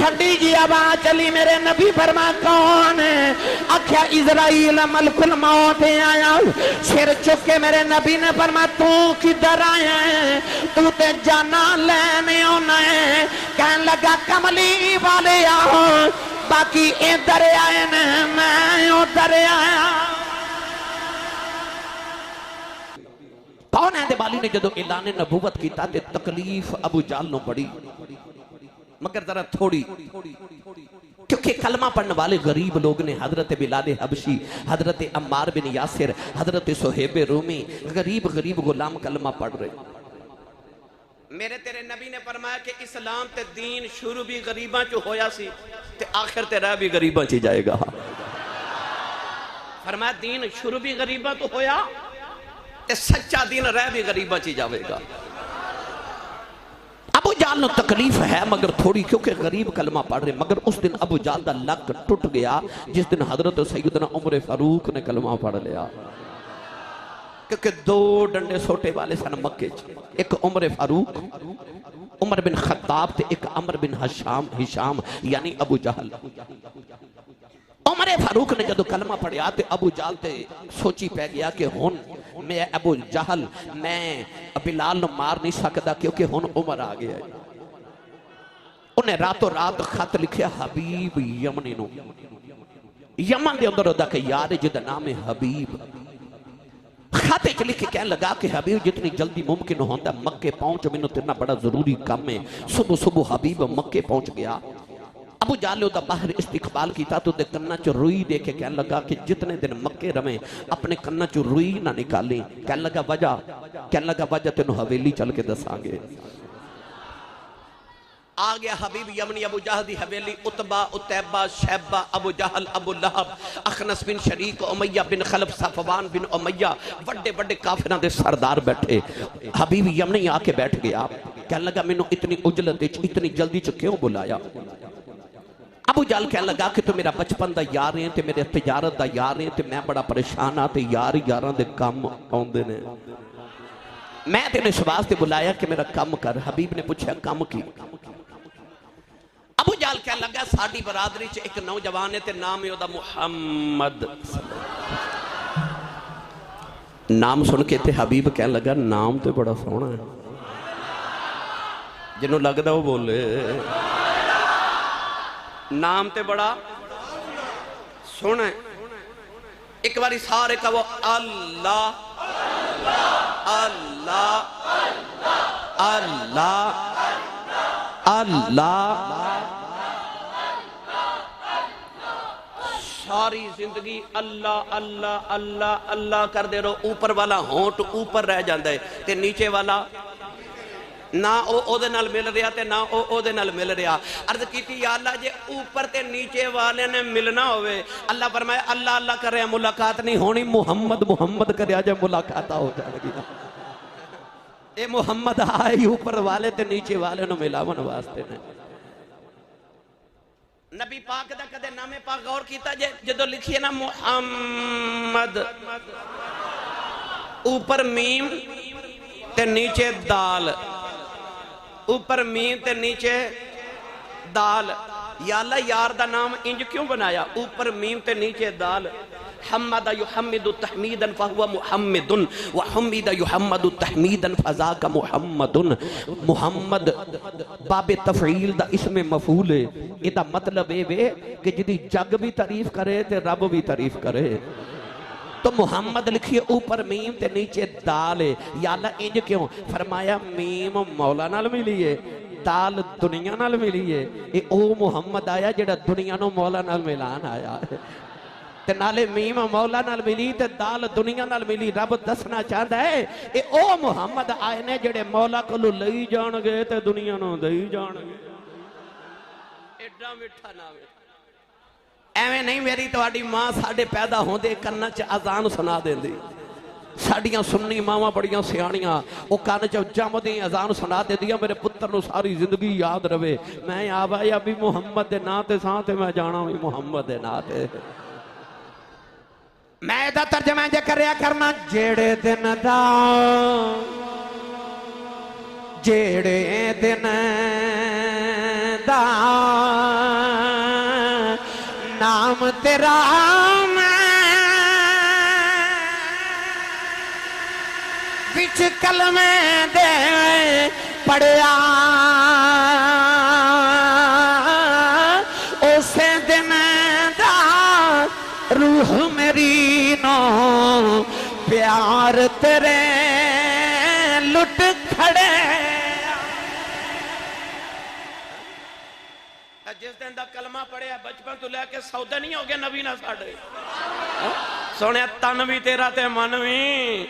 ٹھنڈی جی آواز چلی میرے نبی فرما کون ہے؟ آکھیا اسرائیل ملک الموت آیا۔ سر چک کے میرے نبی نے فرما تو کدھر آیا ہے؟ تو تے جانا لینے ہونا ہے۔ کہنے لگا کملی والے آؤ باقی ادھر آئے نے میں ادھر آیا۔ کون ہے دے بالی نے جدو اعلان نبوت کیتا تے تکلیف ابو جہل نو بڑی مگر ذرا تھوڑی، کیونکہ کلمہ پڑھنے والے غریب لوگ نے حضرت بلال حبشی، حضرت عمار بن یاسر، حضرت صہیب رومی، غریب غلام کلمہ پڑھ رہے۔ میرے تیرے نبی نے فرمایا کہ اسلام تے دین شروع بھی غریباں چو ہویا سی تے آخر تے رہ بھی غریباں چی جائے گا۔ فرمایا دین شروع بھی غریباں تو ہویا تے سچا دین رہ بھی غریباں چی جاوے گا۔ ابو جہل نو تکلیف ہے مگر تھوڑی، کیونکہ غریب کلمہ پڑھ رہے، مگر اس دن ابو جہل دا لک ٹوٹ گیا جس دن حضرت سیدنا عمر فاروق نے کلمہ پڑھ لیا، کیونکہ دو ڈنڈے سوٹے والے سن مکے چ، ایک عمر فاروق عمر بن خطاب تے ایک عمر بن ہشام یعنی ابو جہل۔ عمر فاروق نے جدو کلمہ پڑھیا تے ابو جہل تے سوچی پہ گیا کہ ہن میں ابو جہل میں بلال نو مار نہیں سکتا کیونکہ ہن عمر آ گیا ہے۔ انہیں راتوں رات خط لکھیا حبیب یمنی نو، یمن دے اندر دا کہ یار جدا نام حبیب، خط اچھ لکھ کے کہنے لگا کہ حبیب جتنی جلدی ممکن ہوتا مکے پہنچ، میں نے تیرنا بڑا ضروری کام ہے۔ صبح حبیب مکے پہنچ گیا۔ ابو جہل دا باہر استقبال کیتا تو دے کنہ چو روئی دے کے کہنے لگا کہ جتنے دن مکے رمیں اپنے کنہ چو روئی نہ نکالیں۔ کہنے لگا وجہ تینوں حویلی چل کے دسانگے۔ آگیا حبیب یمنی ابو جہل دی حویلی، عتبہ، عتیبہ، شیبہ، ابو جہل، ابو لہب، اخنس بن شریک، امیہ بن خلف، صفوان بن امیہ، بڑے کافران دے سردار بیٹھے۔ حبیب یمنی آ کے بیٹھ گیا، کہنے لگا میں نے اتنی اجلت اتنی جلدی چو کیوں بلایا؟ ابو جہل کہنے لگا کہ تو میرا بچپن دا یار ہیں تے میرے تجارت دا یار ہیں تے میں بڑا پریشان آتے یاران دے کام آؤندے نے، میں تینے شباز تے بلایا کہ میرا کام کر۔ حبیب نے پوچھا کام کی؟ ابو جہل کہنے لگا ساڑی برادری چے ایک نوجوان ہے تے نام ہے دا محمد۔ نام سن کے تے حبیب کہنے لگا نام تے بڑا سونا ہے، جنہوں لگ دا وہ بولے نام تے بڑا سونا ہے۔ ایک باری سارے کا وہ اللہ اللہ اللہ اللہ، ساری زندگی اللہ اللہ اللہ اللہ کر دے رہو، اوپر والا ہونٹ اوپر رہ جاندہ ہے تے نیچے والا نہ او دے نال مل رہا تے نہ او دے نال مل رہا۔ عرض کیتی یا اللہ جے اوپر تے نیچے والے نے ملنا ہوئے، اللہ فرمائے اللہ اللہ کر رہے ملاقات نہیں ہونی، محمد کر رہا جے ملاقات ہو جائے گی۔ اے محمد آئی اوپر والے تے نیچے والے نو ملاون واسطے نے۔ نبی پاک دا کدے نام پاک غور کیتا جدو لکھیے نا محمد، اوپر میم تے نیچے دال، اوپر میم تے نیچے دال، یا اللہ یار دا نام انج کیوں بنایا؟ اوپر میم تے نیچے دال۔ حمد یحمد تحمیدا فہو محمد وحمد یحمد تحمیدا فذاک محمد۔ محمد باب تفعیل دا اسم مفعول ہے، یہ مطلب ہے کہ جدی جگ بھی تعریف کرے تے رب بھی تعریف کرے۔ تو محمد لکھیے اوپر میم تے نیچے دال ہے، یا اللہ انج کیوں؟ فرمایا میم مولا نال ملی ہے، دال دنیا نال ملی ہے، اے او محمد آیا جڑا دنیا نو مولا نال ملان آیا ہے، تے نالے میم مولا نال ملی تے دال دنیا نال ملی۔ رب دسنا چاہتا ہے اے او محمد آئے نے جڑے مولا کلو لئی جان گے تے دنیا نو دئی جان گے۔ ایڈا مٹھا نام ہے، ایویں نہیں میری تواڈی ماں ساڈے پیدا ہوندے کناں چ اذان سنا دیندی، ساڑیاں سننی ماما بڑیاں سیانیاں وہ کان چ جمدی اذان سنا دے دیا میرے پتر نو ساری زندگی یاد رہے، میں آبائی ابھی محمد دے ناتے سانتے میں جانا بھی محمد دے ناتے۔ میں دا ترجمہ جے کریا کرنا جیڑے دن دا جیڑے دن دا نام تیرا بچ کلمے دے پڑھیا اسے دن دا روح میری نو پیار تیرے لٹ کھڑے جس دن دا کلمہ پڑھیا بچپن تو لے کے سودے نہیں ہو گئے نبی نہ ساڑھے سونے تن بھی تیرا تے من بھی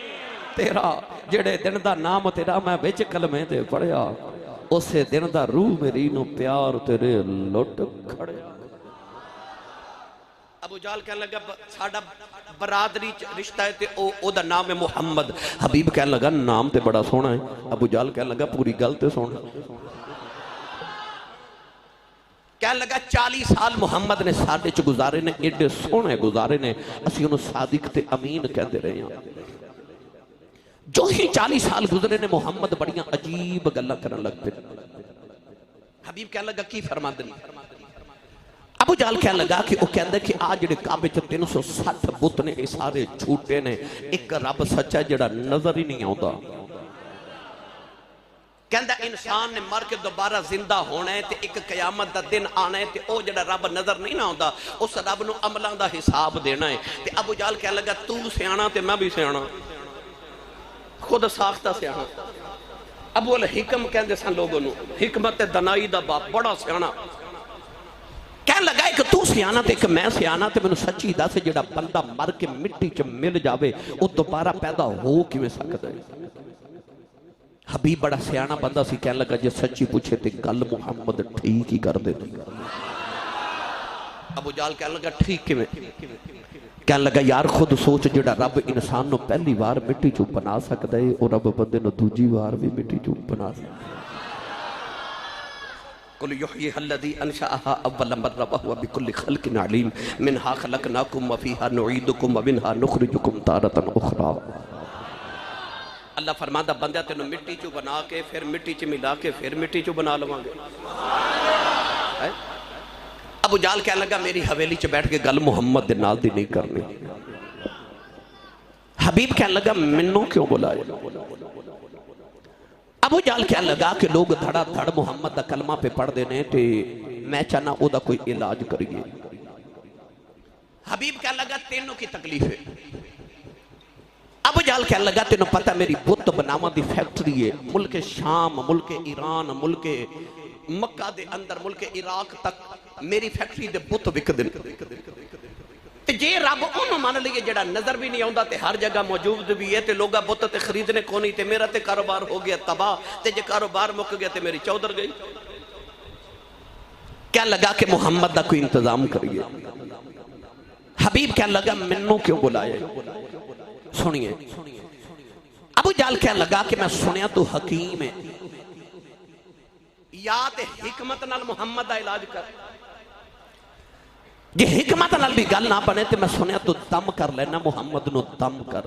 تیرا جڑے دن دا نام تیرا میں بچ کلمے دے پڑھیا اسے دن دا روح میری نو پیار تیرے لٹ کھڑے ابو جال کہنے لگا ساڑھا برادری رشتہ ہے تے او دا نام ہے محمد حبیب کہنے لگا نام تے بڑا سونا ہے ابو جال کہنے لگا پوری گل تے سونا کہنے لگا 40 سال محمد نے ساڑھے چ گزارے نے ایڈے سونے گزارے نے اسی انہوں صادق تے امین کہتے رہے ہیں جو ہی 40 سال گزرے نے محمد بڑیاں عجیب گلہ کرنے لگ پہ حبیب کہنے لگا کی فرما دنی ابو جال کہنے لگا کہ وہ کہندے کہ آج جڑے کعبے چ 360 بت نے یہ سارے جھوٹے نے ایک رب سچا جڑا نظر ہی نہیں آتا کہندہ انسان نے مر کے دوبارہ زندہ ہونا ہے تے ایک قیامت دا دن آنا ہے تے او جڑا رب نظر نہیں نہ ہوتا اس رب نو عملان دا حساب دینا ہے تے ابو جال کہنے لگا تو سیانا تے میں بھی سیانا خود ساختہ سیانا ابو الحکم کہندے سن لوگوں نو حکمت دنائی دا باپ بڑا سیانا کہنے لگا کہ تو سیانا تے کہ میں سیانا تے میں نے سچی دا سے جڑا بندہ مر کے مٹی چ مل جاوے وہ دوبارہ پیدا ہو کی میں سکتا ہے حبیب بڑا سیانا بندہ سی کہنے لگا جے سچی پوچھے تے گل محمد ٹھیک ہی کر دے ابو جال کہنے لگا ٹھیک کی میں کہنے لگا یار خود سوچ جڑا رب انسان نو پہلی وار مٹی چو بنا سکتا ہے اور رب بندے نو دوجی وار بھی مٹی چو بنا سکتا ہے قل یحییھا الذی انشأھا اول مرہ وہو بکل خلق علیم منھا خلقناکم وفیھا نعیدکم ومنھا نخرجکم تارۃ اخری اللہ فرماندہ بندہ تینوں مٹی چو بنا کے پھر مٹی چ ملا کے پھر مٹی چو بنا لواں گے ابو جال کہنے لگا میری حویلی چ بیٹھ کے گل محمد دے نال دی نہیں کرنی حبیب کہنے لگا منوں کیوں بلایا ابو جال کہنے لگا کہ لوگ دھڑا دھڑ محمد دا کلمہ پہ پڑھ دینے تے میں چاہنا او دا کوئی علاج کریے حبیب کہنے لگا تینوں کی تکلیف ہے ابو جال کہنے لگا تینوں پتہ میری بت بناوا دی فیکٹری ہے ملک شام ملک ایران ملک مکہ دے اندر ملک عراق تک میری فیکٹری دے بت وک دن تے جے رب انہوں مان لیے جڑا نظر بھی نہیں آندا تے ہر جگہ موجود بھی ہے تے لوگا بت تے خریدنے کو نہیں تے میرا تے کاروبار ہو گیا تباہ تے جے کاروبار مک گیا تے میری چودر گئی کیا لگا کہ محمد دا کوئی انتظام کریے حبیب کیا لگا منوں کیوں بلائے سنیے ابو جال کہنے لگا کہ میں سنیا تو حکیم ہے یا تے حکمت نال محمد دا علاج کر جی حکمت نال بھی گل نہ بنے تے میں سنیا تو دم کر لینا محمد نو دم کر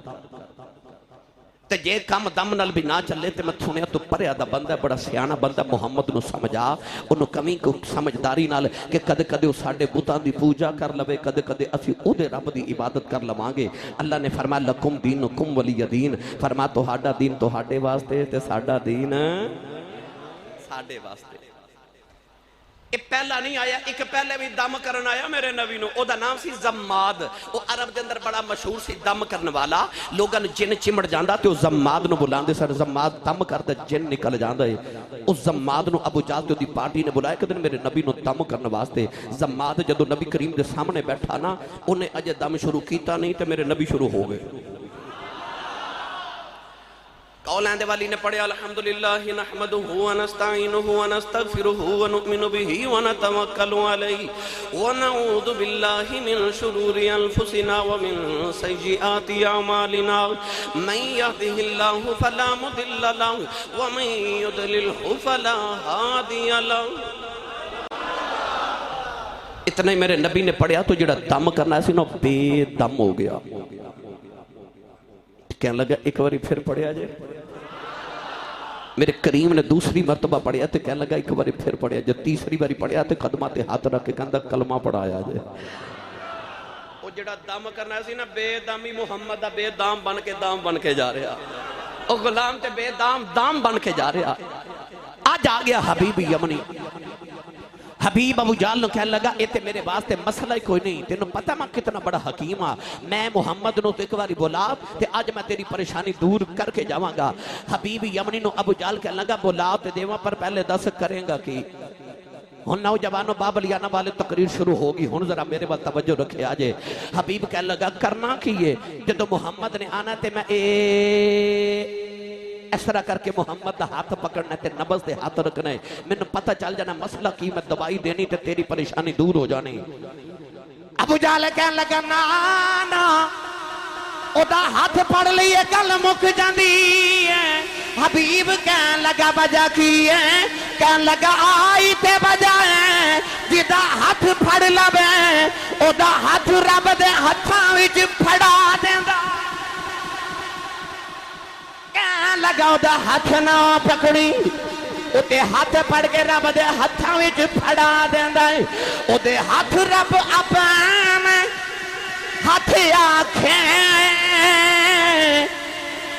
تے جے کم دم نال بھی نہ چلے تے میں سنیا تو پریا دا بندہ بڑا سیانا بندہ محمد نو سمجھا انہوں کمی کو سمجھداری نال کہ کدے کدے ساڑھے بوتان دی پوجا کر لوے کدے کدے اسی او دے رب دی عبادت کر لوانگے اللہ نے فرمایا لکم دینکم ولی دین فرمایا تو ہاڑا دین تو ہاڑے واسطے تے ساڑھا دین ساڑھے واسطے ایک پہلا نہیں آیا ایک پہلے بھی دم کرن آیا میرے نبی نو او دا نام سی زماد او عرب دے اندر بڑا مشہور سی دم کرن والا لوگاں جن چمڑ جاندہ تے او زماد نو بلاندے سر زماد دم کرتا جن نکل جاندہ ہے اس زماد نو ابو جال تے دی پارٹی نے بلایا کہ دن میرے نبی نو دم کرن واسطے زماد جدو نبی کریم دے سامنے بیٹھا نا انہیں اجے دم شروع کیتا نہیں تے میرے نبی شروع ہو گئے قول آندے والی نے پڑھے الحمدللہ نحمدہ ونستعینہ ونستغفرہ ونؤمن بہ ونتوکل علیہ ونعوذ باللہ من شرور انفسنا ومن سیئات اعمالنا من یہدہ اللہ فلا مضل لہ ومن یضللہ فلا ہادی لہ اتنا ہی میرے نبی نے پڑھیا تو جڑا دم کرنا ہے نا بے دم ہو گیا کہنے لگا ایک باری پھر پڑھیا جائے میرے کریم نے دوسری مرتبہ پڑھیا تو کہنے لگا ایک باری پھر پڑھیا جب تیسری باری پڑھیا تو قدمہ تے ہاتھ رکھ کے کہندہ کلمہ پڑھایا جائے جڑا دم کرنا سی نا بے دامی محمد دا بے دام بن کے جا رہا او غلام تے بے دام بن کے جا رہا آج آ گیا حبیب یمنی حبیب ابو جال نو کہنے لگا اے تے میرے واسطے مسئلہ ہی کوئی نہیں تینوں پتہ میں کتنا بڑا حکیم ہاں میں محمد نو تو ایک باری بولا تے آج میں تیری پریشانی دور کر کے جاواں گا حبیب یمنی نو ابو جال کہنے لگا بولا تے دیواں پر پہلے دس کریں گا کی ہن نوجوانوں بابلیانہ والے تقریر شروع ہوگی ہن ذرا میرے بات توجہ رکھے آجے حبیب کہنے لگا کرنا کیے جدو محمد نے آنا تے میں اس طرح کر کے محمد دا ہاتھ پکڑنا تے نبض دے ہاتھ رکھنا ہے میں نے پتہ چل جانا مسئلہ کی میں دوائی دینی تے تیری پریشانی دور ہو جانی ابو جہل کہنے لگا نا او دا ہاتھ پڑھ لئیے گل مک جاندی ہے حبیب کہنے لگا بجا کی ہے کہنے لگا آئی تے بجا ہے جدا ہاتھ پھڑ لبے او دا ہاتھ رب دے ہتھاں وچ پھڑا دیندا کہنے لگا او دا ہاتھ نہ پکڑی او تے ہاتھ پڑ کے رب دے ہتھاں وچ پھڑا دیندا ہے او دے ہاتھ رب اپنے ہاتھ آکھیں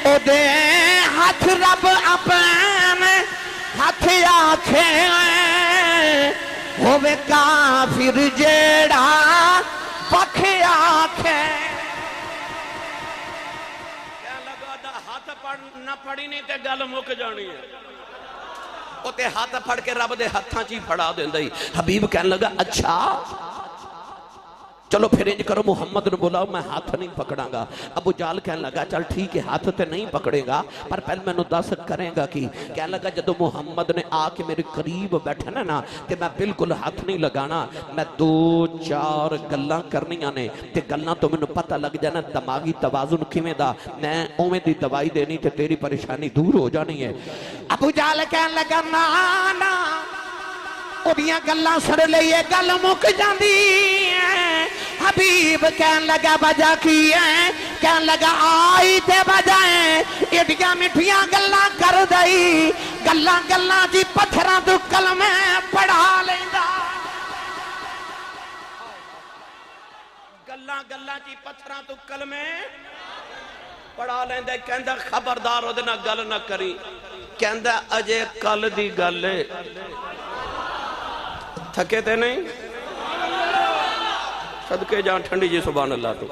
او دے ہاتھ رب اپنے ہاتھ آکھیں ہووے کافر جیڑا پکھ آکھیں کیا لگا دا ہاتھ نہ پڑی نہیں تے گل مک جانی ہے او تے ہاتھ پھڑ کے رب دے ہتھاں چی پھڑا دیندا ہی حبیب کہنے لگا اچھا چلو پھر انج کرو محمد نے بولا میں ہاتھ نہیں پکڑاں گا ابو جال کہنے لگا چل ٹھیک ہے ہاتھ تے نہیں پکڑے گا پر پہلے میں نو دس کریں گا کی کہنے لگا جدو محمد نے آ کے میرے قریب بیٹھنا نا تے میں بالکل ہاتھ نہیں لگانا میں دو چار گلاں کرنیاں نے تے گلاں تو میں نو پتہ لگ جانا دماغی توازن کیویں دا میں اوویں دی دوائی دینی تے تیری پریشانی دور ہو جانی ہے ابو جال کہنے لگا نا اوڈیاں گلاں سڑ لئیے گل مک جاندی ہے حبیب کہنے لگا بجا کی ہے کہنے لگا آئی تے بجائیں ایڈیاں مٹھیاں گلاں کر دئی گلاں جی پتھراں تو کلمے پڑھا لیندا گلاں جی پتھراں تو کلمے پڑھا لیندا کہندا خبردار اودے نال گل نہ کری کہندا اجے کل دی گل ہے تھکے تے نہیں صدقے جان ٹھنڈی جی سبحان اللہ تو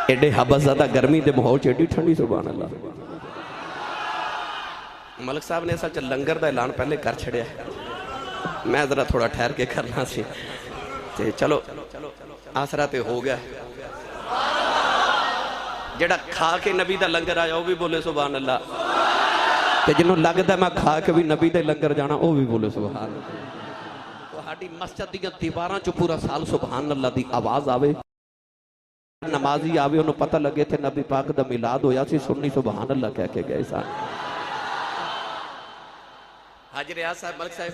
ایڈے حبس زیادہ گرمی دے ماحول ایڈی ٹھنڈی سبحان اللہ ملک صاحب نے سچ لنگر دا اعلان پہلے کر چھڑیا میں ذرا تھوڑا ٹھہر کے کرنا سی تے چلو آسرا تے ہو گیا جڑا کھا کے نبی دا لنگر آیا وہ بھی بولے سبحان اللہ تے جنہوں لگتا ہے میں کھا کے بھی نبی دے لنگر جانا وہ بھی بولے سبحان اللہ ہاڑی مسجد دیاں دیواراں چو پورا سال سبحان اللہ دی آواز آوے نمازی آوے انہوں پتہ لگے تھے نبی پاک دا میلاد ہویا سی سنی سبحان اللہ کہہ کے گئے سان حاجی ریاض صاحب ملک صاحب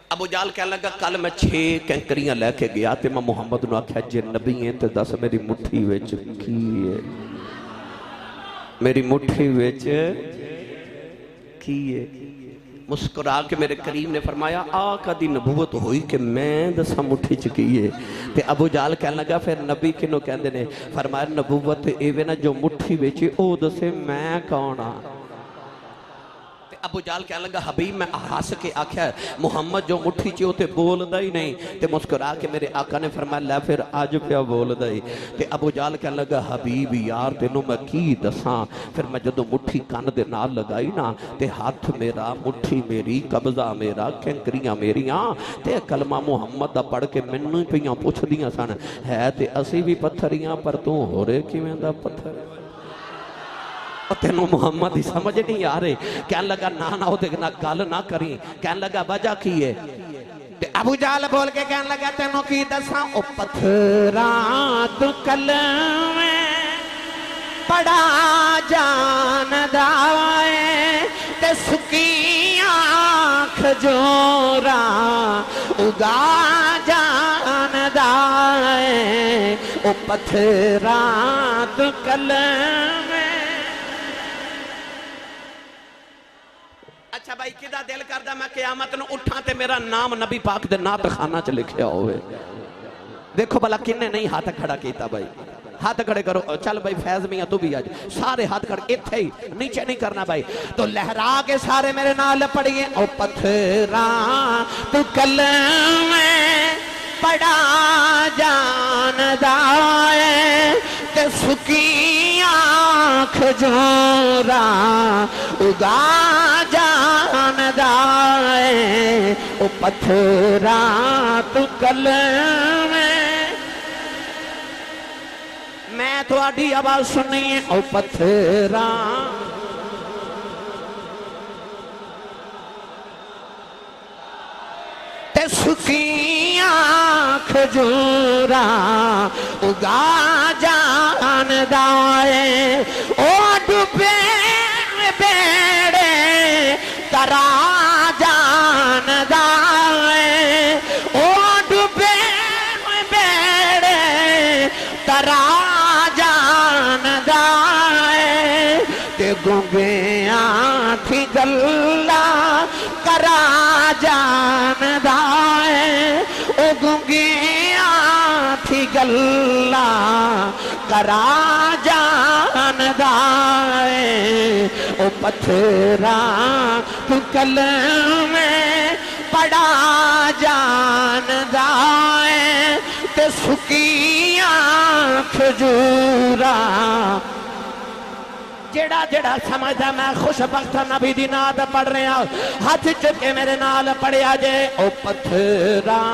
ابو جال کہنے لگا کل میں 6 کینکریاں لے کے گیا تے میں محمد نو آکھیا جے نبی ہیں تے دس میری مٹھی وچ کی ہے میری مٹھی وچ کی ہے مسکرا کے میرے کریم نے فرمایا آقا دی نبوت ہوئی کہ میں دسا مٹھی چکیے تے ابو جال کہنے لگا پھر نبی کنو کہندے نے فرمایا نبوت ایویں نہ جو مٹھی وچ او دسے میں کون ہاں ابو جال کہنے لگا حبیب میں ہنس کے آکھیا محمد جو مٹھی چ تے بولدا ہی نہیں تے مسکرا کے میرے آقا نے فرمایا لے پھر اج پیا بولدا ہی تے ابو جال کہنے لگا حبیب یار تینوں میں کی دساں پھر میں جدوں مٹھی کان دے نال لگائی نا تے ہاتھ میرا مٹھی میری قبضہ میرا کینکریاں میریاں تے کلمہ محمد دا پڑھ کے مینوں پیاں پوچھدیاں سن ہے تے اسی بھی پتھریاں پر تو ہو رے کیویں دا پتھر تینوں محمد ہی سمجھ نہیں آ رہے کہنے لگا نانا ہو دیکھنا گل نہ کری کہنے لگا وجہ کی ہے ابو جال بول کے کہنے لگا تینوں کی دساں او پتھراں تو کلمے پڑا جان دائے تے سکیاں کھجوراں اگا جان دائے او پتھراں تو کلمے اچھا بھائی کدہ دل کردہ میں قیامت نو اٹھاں تے میرا نام نبی پاک دے نات خانہ چ لکھیا ہوئے دیکھو بلا کنے نہیں ہاتھ کھڑا کیتا بھائی، ہاتھ کھڑے کرو، چل بھائی فیض میاں تو بھی آج، سارے ہاتھ کھڑے، اتھے ہی نیچے نہیں کرنا بھائی، تو لہرا کے سارے میرے نال پڑھئے، او پتھراں تو کلمہ بڑا جاندہ ہے، تے سکیاں کھجوراں اگا جاندہ ہے، او پتھراں تو کلمہ، میں تو آڈی آواز سنی ہے، او پتھراں تے سکیاں کھجوراں اگا جاندہ ہے، او ڈوبے بیڑے ترا جاندہ ہے، او ڈوبے بیڑے ترا جاندہ ہے، تے گنگیاں تھی گلہ کرا جاندہ ہے، او گنگیاں تھی گلہ کرا جاندہ ہے، او پتھراں تو کلمہ بڑا جاندہ ہے، تے سکیاں کھجوراں، جڑا جڑا سمجھا میں خوش بخت نبی دی نات پڑھ رہے ہیں، ہاتھ چکے میرے نال پڑھیا جے، او پتھراں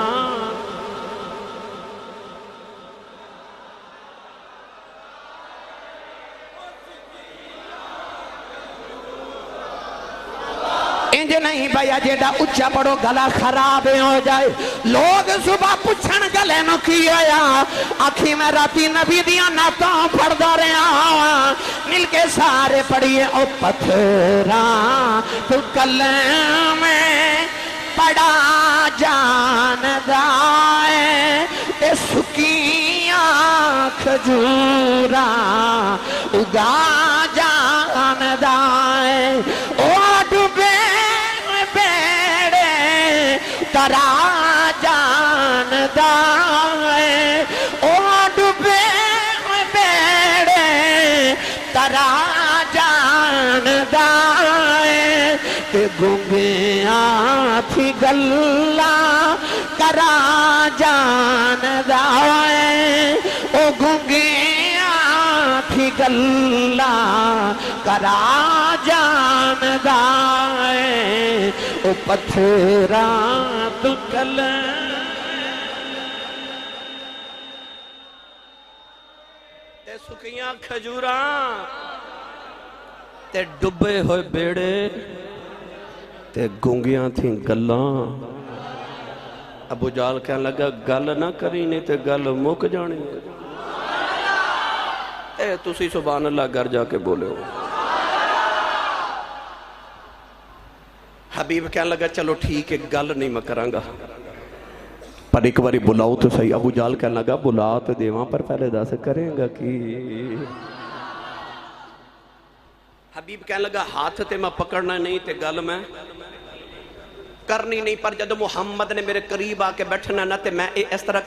انج نہیں بھیا جیڑا اچھا پڑھو گلا خراب ہو جائے، لوگ صبح پچھن گلے نو کی آیا، آکھی میں راتی نبی دیاں ناتاں پڑھ دا رہا، مل کے سارے پڑھئے، او پتھراں تو کلمہ بڑا جاندہ ہے، تے سکیاں کھجوراں اگا جاندہ ہے، او ڈوبے بیڑے ترا جاندہ ہے، او ڈوبے بیڑے ترا جاندہ ہے، تے گنگیاں تھی گلہ کرا جاندہ ہے، او گنگیاں تھی گلہ کرا جاندہ ہے، او پتھراں تو کلمہ تے سکیاں کھجوراں تے ڈبے ہوئے بیڑے تے گونگیاں تھیں گلاں، ابو جال کہنے لگا گل نہ کری نہیں تے گل مک جانی، اے تسی سبحان اللہ گھر جا کے بولے ہو۔ حبیب کہنے لگا چلو ٹھیک ہے گل نہیں میں کراں گا، پر ایک باری بلاؤ تو صحیح۔ ابو جال کہنے لگا بلا تو دیواں پر پہلے دس کریں گا کی؟ حبیب کہنے لگا ہاتھ تے میں پکڑنا نہیں تے گل میں کرنی نہیں، پر جدو محمد نے میرے قریب آ کے بیٹھنا نا تے میں اس طرح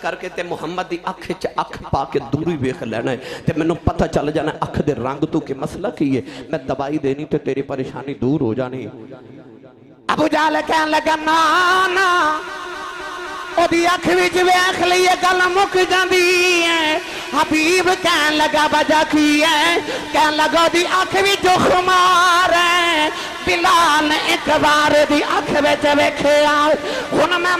کر کے تے محمد دی اکھ چ اکھ پا کے دوری ویکھ لینا ہے تے مینوں پتہ چل جانا اکھ دے رنگ تو کہ مسئلہ کی ہے، میں دوائی دینی تے تیری پریشانی دور ہو جانی۔ ابو جہل کہنے لگا نا او دی اکھ وچ ویکھ لئیے گل مک جاندی ہے۔ حبیب کہنے لگا وجہ کی ہے؟ کہنے لگا دی اکھ وچ خمار ہے، بلال ایک بار دی اکھ وچ ویکھیا، ہن میں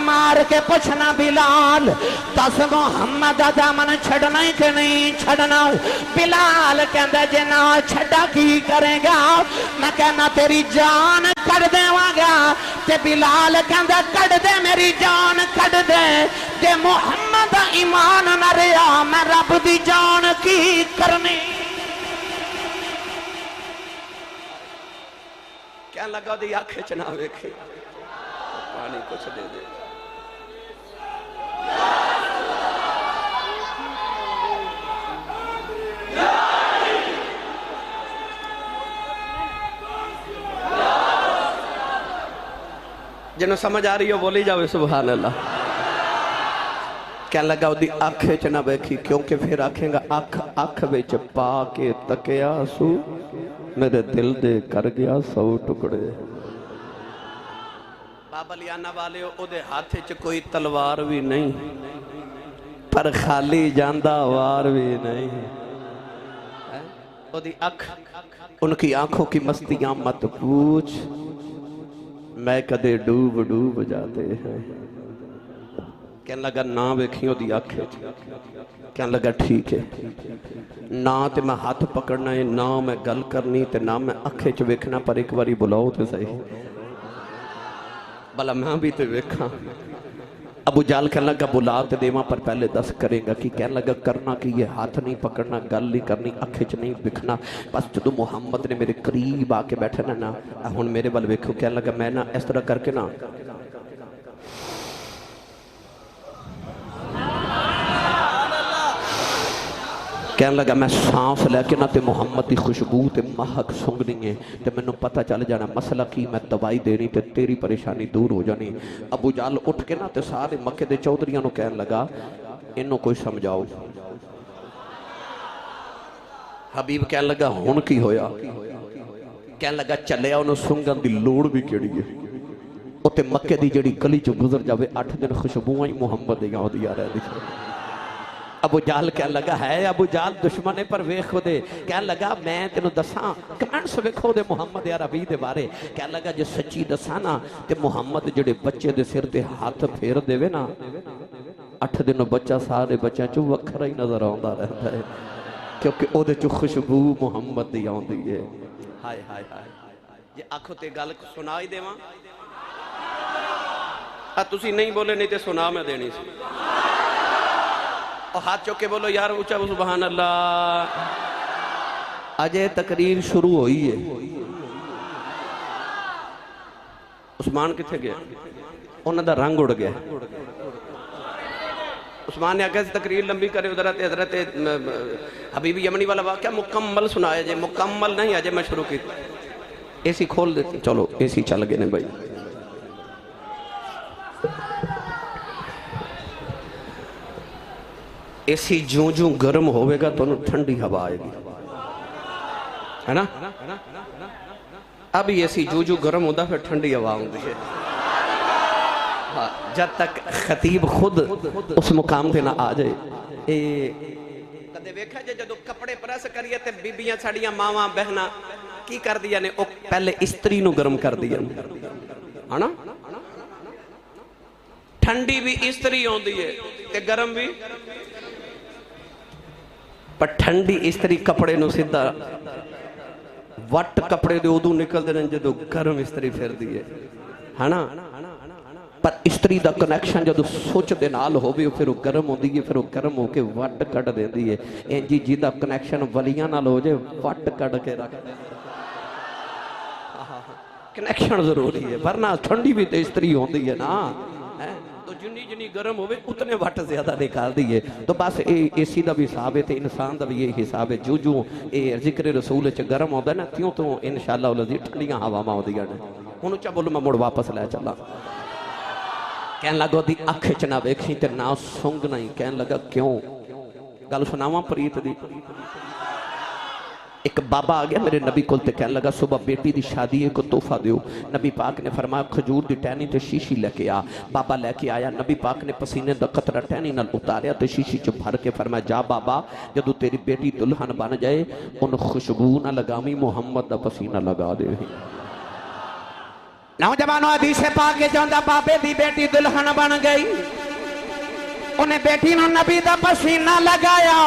مار کے پوچھنا بلال دس محمد دا دامن چھڑنا ہی کہ نہیں چھڑنا؟ بلال کہندا جے نہ چھڑا کی کرے گا؟ میں کہنا تیری جان کٹ دیواں گا، تے بلال کہندا کٹ دے میری جان کٹ دے، تے محمد ایمان نہ رہا میں رب دی جان کی کرنی۔ کیا لگا دی آنکھیں چنا ویکھے پانی کچھ دے دے۔ جنہوں سمجھ آ رہی ہو بولی جاوے سبحان اللہ۔ کہنے لگا دی اکھ وچ نہ ویکھی کیونکہ پھر آکھیں گا اکھ وچ پا کے تکیا سو میرے دل دے کر گیا 100 ٹکڑے بابا لیانا والے او دے ہاتھ وچ کوئی تلوار بھی نہیں پر خالی جاندہ وار بھی نہیں او دی اکھ ان کی آنکھوں کی مستیاں مت پوچھ میں کدے ڈوب ڈوب جاتے ہیں کہنے لگا نا ویکھیوں دی آنکھیں کہنے لگا ٹھیک ہے نا تے میں ہاتھ پکڑنا ہے نا میں گل کرنی تے نا میں آنکھیں چ ویکھنا پر ایک باری بلاؤ تے صحیح بلا میں بھی تے ویکھاں ابو جال کہنے لگا بلا تے دیواں پر پہلے دس کرے گا کہ کہنے لگا کرنا کہ یہ ہاتھ نہیں پکڑنا گل نہیں کرنی آنکھیں چ نہیں ویکھنا بس جدو محمد نے میرے قریب آ کے بیٹھنا نا ہن میرے ول ویکھو کہنے لگا میں نا اس طرح کر کے نا کہنے لگا میں سانس لے کے نہ تے محمد دی خوشبو تے مہک سنگنی ہے تے میں نو پتہ چل جانا مسئلہ کی میں دوائی دینی تے تیری پریشانی دور ہو جانی ابو جال اٹھ کے نہ تے سارے مکے دے چودھریاں نو کہنے لگا انہوں کوئی سمجھاؤ حبیب کہنے لگا ہون کی ہویا کہنے لگا چلے انہوں سنگن دی لوڑ بھی کیڑی ہے او تے مکے دی جڑی گلی چو گزر جاوے 8 دن خوشبوئیں محمد دی یاد دیا رہے دیکھو ابو جال کہنے لگا ہے ابو جال دشمنے پر ویکھو دے کہنے لگا میں تینوں دساں کمنٹس ویکھو دے محمد عربی دے بارے کہنے لگا جے سچی دساں نا تے محمد جڑے بچے دے سر تے ہاتھ پھیر دے وے نا 8 دنوں بچہ سارے بچوں چوں وکھرا ہی نظر آوندا رہتا ہے کیونکہ او دے چوں خوشبو محمد دی آوندی ہے ہائے ہائے ہائے جے آکھو تے گل سنا ہی دیواں تسی نہیں بولے نہیں تے سنا میں دینی سی اور ہاتھ چوکے بولو یار اونچا سبحان اللہ اجے تقریر شروع ہوئی ہے عثمان کتھے گیا انہوں دا رنگ اڑ گیا عثمان نے آگے تقریر لمبی کرے حضرت حبیب یمنی والا واقعہ مکمل سنایا جائے مکمل نہیں آجے میں شروع کی اے سی کھول دیتے چلو اے سی چل گئے نے بھائی ایسی جوں جوں گرم ہوئے گا تو انہوں ٹھنڈی ہوا آئے گی ہے نا ابھی ایسی جوں جوں گرم ہوتا پھر ٹھنڈی ہوا ہوں گی جب تک خطیب خود اس مقام پہ نہ آ جائے کدے ویکھا جے جدو کپڑے پریس کریے تے بیبیاں ساڑیاں ماواں بہنا کی کر دیا نے پہلے استری نو گرم کر دیا ہے نا ٹھنڈی بھی استری ہوندی ہے تے گرم بھی پر ٹھنڈی استری کپڑے نو سیدھا وٹ کپڑے دے ادو نکل دے رہن جدو گرم استری پھر دیئے ہے نا پر استری دا کنیکشن جدو سوچ دے نال ہو بھی پھر وہ گرم ہو دیئے پھر وہ گرم ہو کے وٹ کٹ دے دیئے انجی جی دا کنیکشن ولیاں نال ہو جائے وٹ کٹ کے رکھ دے کنیکشن ضروری ہے ورنہ ٹھنڈی بھی تے استری ہوں دی ہے نا تو جنی جنی گرم ہوئے اتنے وٹ زیادہ نکال دیئے تو بس اسی دا بھی حساب ہے تے انسان دا بھی یہ حساب ہے جو ذکر رسول چ گرم ہوتا ہے نا تیوں تو انشاءاللہ اللہ ٹھنڈیاں ہوا ماں ہوتی ہیں انہوں چاہ بولو میں مڑ واپس لے چلا کہنے لگا دی اکھ چ نہ ویکھیں تے نہ سنگ نہیں کہنے لگا کیوں گل سناواں پریت دی ایک بابا آ گیا میرے نبی کول تے کہنے لگا صبح بیٹی دی شادی ہے کو تحفہ دیو نبی پاک نے فرمایا کھجور دی ٹہنی تے شیشی لے کے آ بابا لے کے آیا نبی پاک نے پسینے دا قطرہ ٹہنی نال اتاریا تے شیشی چ بھر کے فرمایا جا بابا جدو تیری بیٹی دلہن بن جائے ان خوشبو نہ لگامی محمد دا پسینہ لگا دے نوجوانوں حدیث پاک کے جوندا بابے دی بیٹی دلہن بن گئی انہیں بیٹی نو نبی دا پسینہ لگایا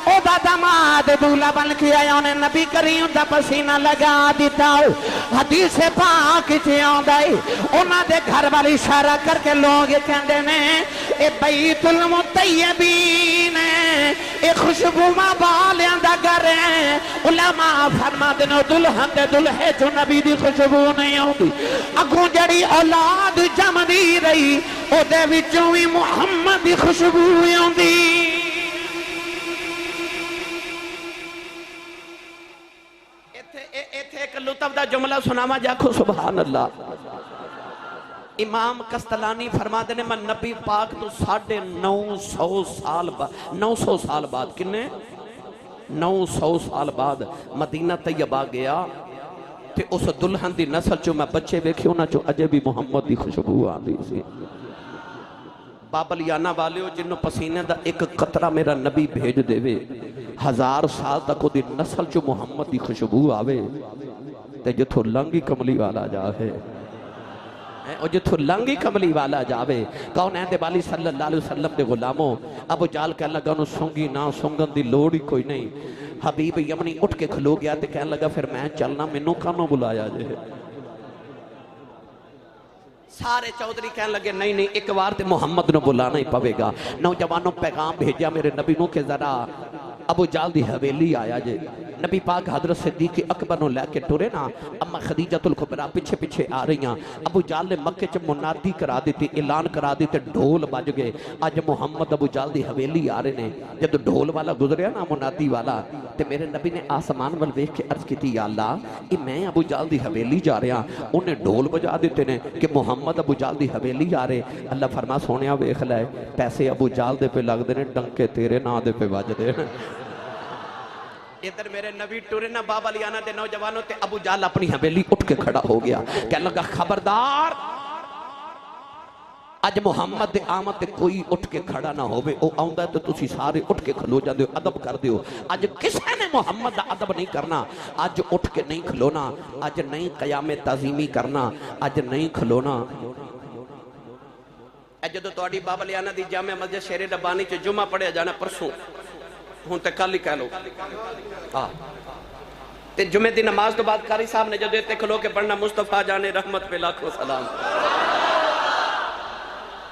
او دا دماد دولا بن کے آیا انہیں نبی کریم دا پسینہ لگا دیتا حدیث پاک چے آندائی انہاں دے گھر والی اشارہ کر کے لوگ کہندے نے اے بیت المطیبین اے خوشبو ماں بالیاں دا گھر ہے علماء فرما دنو دلہن دے دلہے جو نبی دی خوشبو نہیں ہوندی اگوں جڑی اولاد جم دی رہی او دے وچوں ہی محمد دی خوشبو ہوندی ایک لطف دا جملہ سناما جاکھو سبحان اللہ امام قسطلانی فرماتے ہیں میں نبی پاک تو 950 سال بعد 900 سال بعد کنے 900 سال بعد مدینہ طیبہ گیا تے اس دلہن دی نسل چو میں بچے ویکھے انہاں چو اجے بھی محمد دی خوشبو آندی سی بابلیانہ والے ہو جنہوں پسینے دا ایک قطرہ میرا نبی بھیج دے وے 1000 سال تک دی نسل چو محمد دی خوشبو آوے تے جتھو لنگی کملی والا جاوے اور جتھو لنگی کملی والا جاوے کون ہے دے بالی صلی اللہ علیہ وسلم دے غلاموں ابو جال کہنے لگا انہوں سنگی نہ سنگن دی لوڑی کوئی نہیں حبیب یمنی اٹھ کے کھلو گیا تے کہنے لگا پھر میں چلنا منوں کانوں بلایا جے سارے چودھری کہنے لگے نہیں ایک بار تے محمد نو بلانا ہی پوے گا نوجوانوں پیغام بھیجیا میرے نبی نو کہ ذرا ابو جال دی حویلی آیا جے نبی پاک حضرت صدیق اکبر نو لے کے ٹورے نا اما خدیجۃ الکبریٰ پیچھے پیچھے آ رہی ہیں ابو جال نے مکے چ منادی کرا دیتی اعلان کرا دیتے ڈھول بج گئے آج محمد ابو جال دی حویلی آ رہے ہیں جب ڈھول والا گزریا نا منادی والا تے میرے نبی نے آسمان وال ویکھ کے عرض کیتی یا اللہ میں ابو جال دی حویلی جا رہا انہیں ڈھول بجا دیتے نے کہ محمد ابو جال دی حویلی آ رہے اللہ فرما سونیا ویکھ لے پیسے ابو جال دے پہ لگ دے نے ڈنکے تیرے نا دے پہ بج دے ادھر میرے نبی ٹورے نا بابا لیانا دے نوجوانوں تے ابو جال اپنی حویلی اٹھ کے کھڑا ہو گیا کہنے لگا خبردار اج محمد دے آمد تے کوئی اٹھ کے کھڑا نہ ہوئے او آؤندہ ہے تو تسی سارے اٹھ کے کھلو جاندے ہو ادب کر دیو اج کسے نے محمد دا ادب نہیں کرنا اج اٹھ کے نہیں کھلونا اج نہیں قیام تعظیمی کرنا اج نہیں کھلونا جدو توڑی بابا لیانا دی جامع مسجد شیر ربانی چ جمعہ پڑھیا جانا پرسوں ہوں تے کل ہی کہہ لو تے جمعہ دی نماز تو بعد قاری صاحب نے جدو تے کھلو کے پڑھنا مصطفیٰ جانے رحمت پہ لاکھوں سلام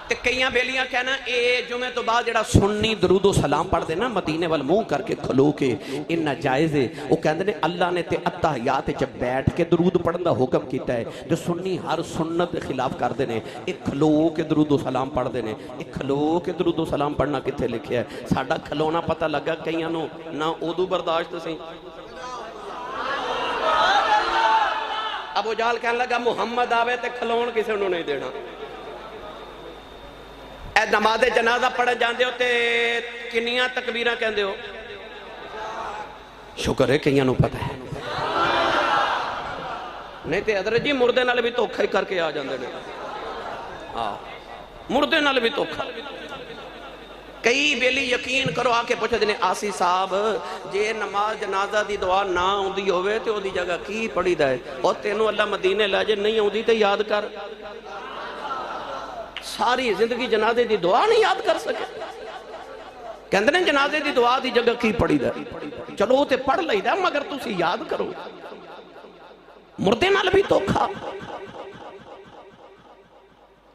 تے کئیاں بیلیاں کہنا اے جمعہ تو بعد جڑا سنی درود و سلام پڑھ دینا مدینے والموں کر کے کھلو کے ان ناجائز ہے وہ کہندے نے اللہ نے تے اتحیات جب بیٹھ کے درود پڑھن دا حکم کیتا ہے جو سنی ہر سنت خلاف کر دینے ایک کھلو کے درود و سلام پڑھ دینے ایک کھلو کے درود و سلام پڑھنا کتے لکھیا ہے ساڑھا کھلونا پتہ لگا کئیاں نو نہ اودو برداشت سی ابو جال کہنے لگا محمد آوے تے کھلون کسے انہوں نہیں دینا اے نماز جنازہ پڑھ جاندے ہو تے کنیاں تکبیرہ کہندے ہو شکر ہے کئیاں نو پتہ ہے نہیں تے حضرت جی مردے نال بھی دھوکھا ہی کر کے آ جاندے نے مردے نال بھی دھوکھا کئی بیلی یقین کرو آ کے پوچھتے ہیں آسی صاحب جے نماز جنازہ دی دعا نہ ہوندی ہوئے تے او دی جگہ کی پڑھی دا ہے اور تینوں اللہ مدینے لے جے نہیں ہوندی تے یاد کر ساری زندگی جنازے دی دعا نہیں یاد کر سکے کہندے نے جنازے دی دعا دی جگہ کی پڑھی دا چلو تے پڑھ لئی دا مگر تسی یاد کرو مردے نال بھی دھوکھا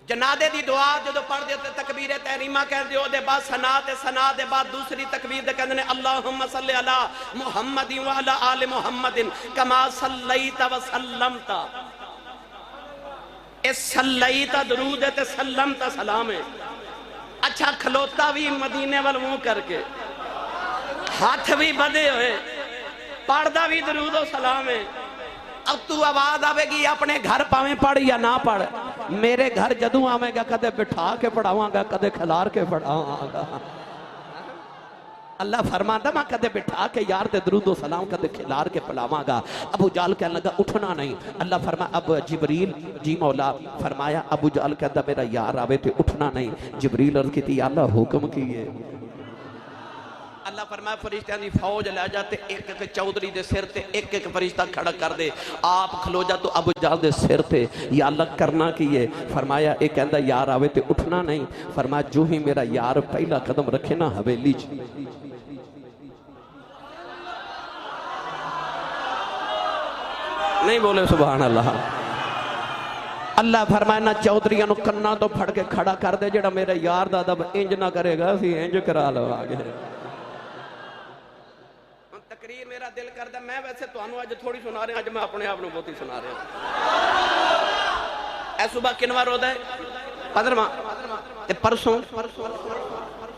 جنازے دی دعا جدو پڑھ دیتے تکبیر تحریمہ کہندے ہو دے بعد ثنا دے بعد دوسری تکبیر دے کہندے نے اللہم صلی علی محمد و علی آل محمد کما صلیت و سلمتا اس صلیتا درود ہے تے سلمتا سلام ہے اچھا کھلوتا بھی مدینے والموں کر کے ہاتھ بھی بدے ہوئے پڑھدا بھی درود و سلام ہے اب تو آواز آوے گی اپنے گھر پاویں پڑھ یا نہ پڑھ میرے گھر جدوں آویں گا کدے بٹھا کے پڑھاواں گا کدے کھلار کے پڑھاواں گا اللہ فرماتا میں کدے بٹھا کے یار دے درود و سلام کدے کھلار کے پڑھاواں گا ابو جال کہنے لگا اٹھنا نہیں اللہ فرمایا اب جبریل جی مولا فرمایا ابو جال کہتا میرا یار آوے تے اٹھنا نہیں جبریل عرض کی تھی یا اللہ حکم کیے اللہ فرمایا فرشتیاں دی فوج لے جاتے ایک ایک چودری دے سر تے ایک ایک فرشتہ کھڑا کر دے آپ کھلو جا تو ابو جال دے سر تے یا اللہ کرنا کیے فرمایا ایک کہندہ یار آوے تے اٹھنا نہیں فرمایا جو ہی میرا یار پہلا قدم رکھے نا حویلی نہیں بولے سبحان اللہ اللہ فرمایا نہ چودریاں نو کنا تو پھڑ کے کھڑا کر دے جڑا میرے یار دا دب انج نہ کرے گا سی انج کرا لو آگے تقریر میرا دل کردہ میں ویسے تو آنو آج تھوڑی سنا رہے ہیں آج میں اپنے آپ نے بہت ہی سنا رہے ہیں اے صبح کنوار ہو دائے 15 تے پرسوں 17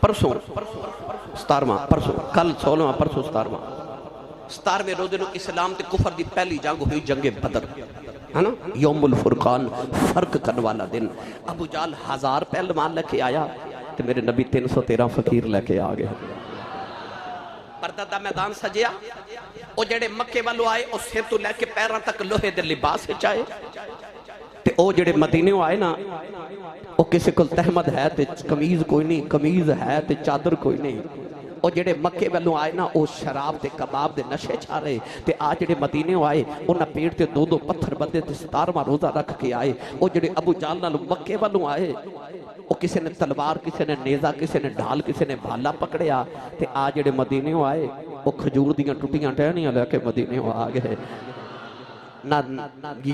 پرسوں کل 16 پرسوں 17 17ویں روزے نو اسلام تے کفر دی پہلی جنگ ہوئی جنگ بدر ہے نا یوم الفرقان فرق کرنے والا دن ابو جال 1000 پہلوان لے کے آیا تے میرے نبی 313 فقیر لے کے آگئے پردہ دا میدان سجیا او جڑے مکے والو آئے او سر تو لے کے پیران تک لوہے دے لباس چاہے تے او جڑے مدینے آئے نا او کسی کل تحمد ہے تے کمیز کوئی نہیں کمیز ہے تے چادر کوئی نہیں او جڑے مکے والوں آئے نا او شراب تے کباب دے نشے چھا رہے تے آج جڑے مدینے آئے انہاں پیٹ تے 2 پتھر بندے تے 17واں روزہ رکھ کے آئے او جڑے ابو جال نال مکے والوں آئے او کسی نے تلوار کسی نے نیزہ کسی نے ڈھال کسی نے بھالا پکڑیا تے آج جڑے مدینے آئے او کھجور دیاں ٹوٹیاں ٹہنیاں لے کے مدینے آ گئے نہ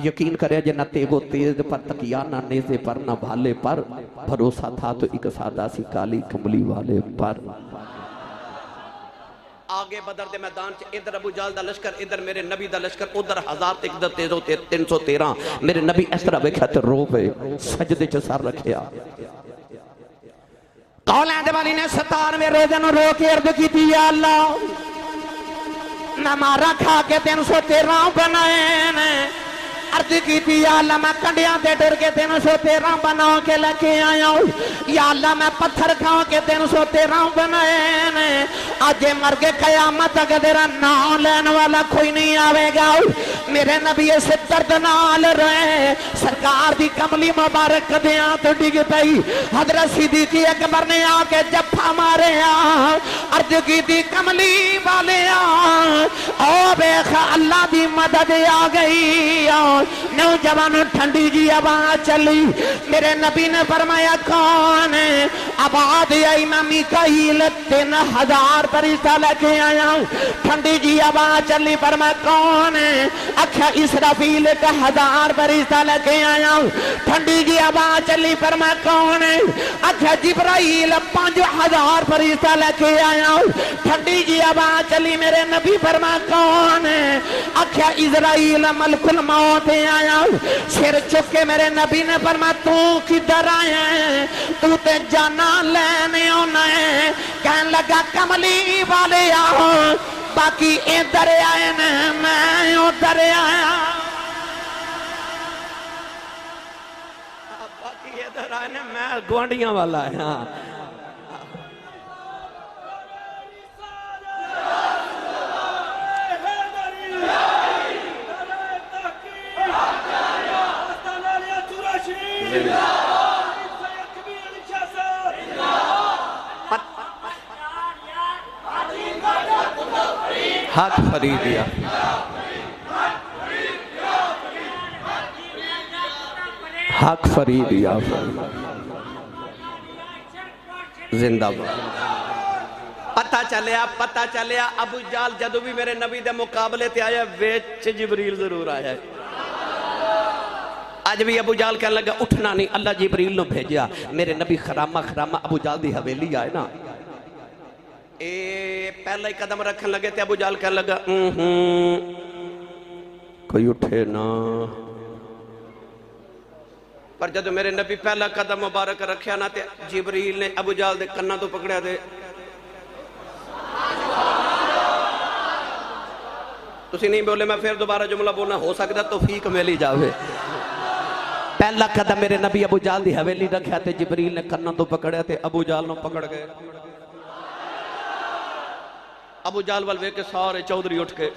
یقین کرے جے نہ تیگو تیز پر تکیا نہ نیزے پر نہ بھالے پر بھروسہ تھا تو ایک سادہ سی کالی کملی والے پر آگے بدر دے میدان چ ادھر ابو جال دا لشکر ادھر میرے نبی دا لشکر ادھر 1000 تے ادھر 313 میرے نبی اس طرح ویکھیا تے رو پے سجدے چ سر رکھیا قولیں دے والی نے 17ویں روزے نو رو کے عرض کیتی یا اللہ میں مارا کھا کے 313 بنائے نے عرض کیتی یا اللہ میں کنڈیاں دے ڈر کے 313 بنا کے لکے آیا ہوں یا اللہ میں پتھر کھا کے 313 بنائے نے آج مر کے قیامت اگر تیرا نام لین والا کوئی نہیں آوے گا میرے نبی سے درد نال رہے سرکار دی کملی مبارک دیاں تو ڈگ پئی حضرت صدیق اکبر نے آ کے جفا مارے عرض کیتی کملی والے او بیخ اللہ دی مدد آ گئی نوجوان ٹھنڈی جی آواز چلی میرے نبی نے فرمایا کون ہے آباد آئی میں میکائیل 3000 فرشتہ لے کے آیا ہوں ٹھنڈی جی آواز چلی فرمایا کون ہے اکھا اسرافیل کا 1000 فرشتہ لے کے آیا ہوں ٹھنڈی جی آواز چلی فرمایا کون ہے اکھا جبرائیل 5000 فرشتہ لے کے آیا ہوں ٹھنڈی جی آواز چلی میرے نبی فرمایا کون ہے اکھا اسرائیل ملک الموت آیا سر چک کے میرے نبی نے فرمایا تو کدھر آیا ہے تو تے جانا لینے ہونا ہے کہنے لگا کملی والے آؤ باقی ادھر آئے نے میں ادھر آیا باقی ادھر آئے نے میں گوانڈیاں والا آیا حق فریدیا حق فریدیا زندہ پتہ چلیا ابو جال جدو بھی میرے نبی دے مقابلے تے آیا ویچ جبریل ضرور آیا ہے آج بھی ابو جال کہنے لگا اٹھنا نہیں اللہ جبریل نے بھیجیا میرے نبی خرامہ ابو جال دی حویلی آئے نا پہلا ہی قدم رکھن لگے تھے ابو جال کہنے لگا کوئی اٹھے نا پر جدو میرے نبی پہلا قدم مبارک رکھیا نا تے جبریل نے ابو جال دے کنہ تو پکڑیا دے تسی نہیں بولے میں پھر دوبارہ جملہ بولنا ہو سکتا توفیق ملی جاوے پہلا قدم میرے نبی ابو جال دی حویلی رکھیا تے جبریل نے کنہ تو پکڑیا تے ابو جال نو پکڑ گئے ابو جال والوے کے سارے چودری اٹھ کے